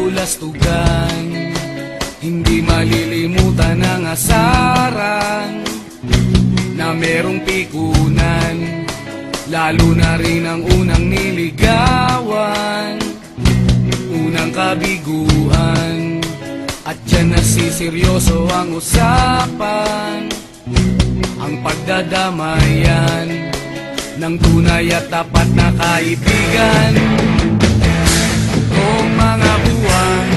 kabulastugan. Hindi malilimutan ang asaran na merong pikunan, lalo na rin ang unang niligawan, unang kabiguan. At dyan nasiseryoso ang usapan, ang pagdadamayan ng tunay at tapat na kaibigan. O mga buwan,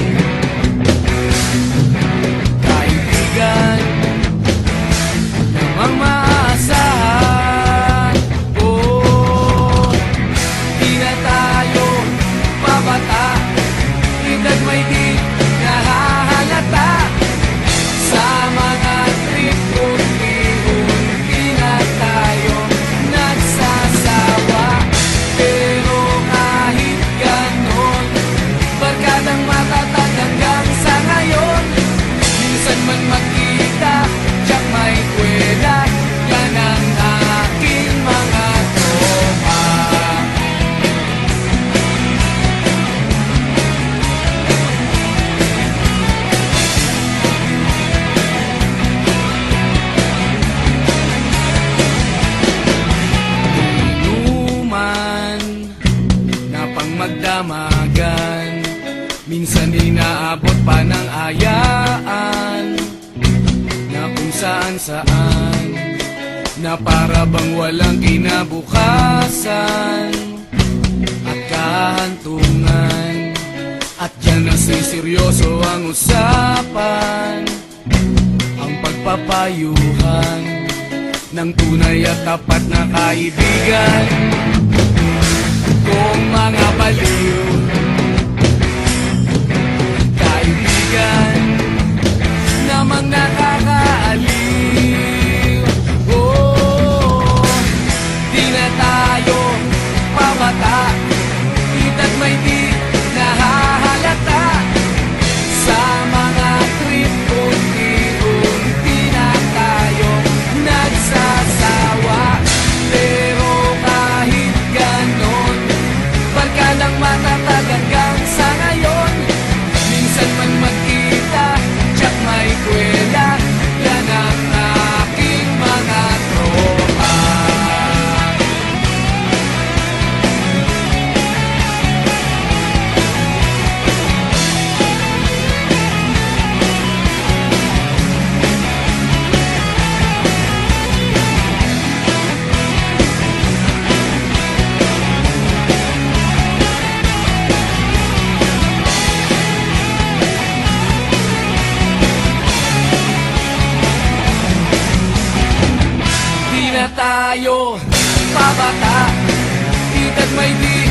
kaibigan, namang maaasahan. Di na tayo pabata, edad may di nahahalata. Sa mga trip unti-unti na tayo nagsasawa. Pero kahit ganon, barkadang matatag hanggang sa ngayon. Minsan man magkita, tiyak may kwela, yan ang aking mga tropa. Inuman na pang magdamagan, minsan inaabot pa ng ayaan, na kung saan-saan, na para bang walang kinabukasan at kahantungan. At dyan nasiseryoso ang usapan, ang pagpapayuhan ng tunay at tapat na kaibigan. Kung mga baliw, kaibigan, namang nakakaaliw. Di na tayo pabata, edad may di nahahalata. Sa mga trip unti-unti na tayo nagsasawa. Pero kahit ganon, barkadang matatag hanggang sa ngayon. Minsan man magkita, tiyak may kwela, yan ang aking mga tropa. Di na tayo pabata, edad may di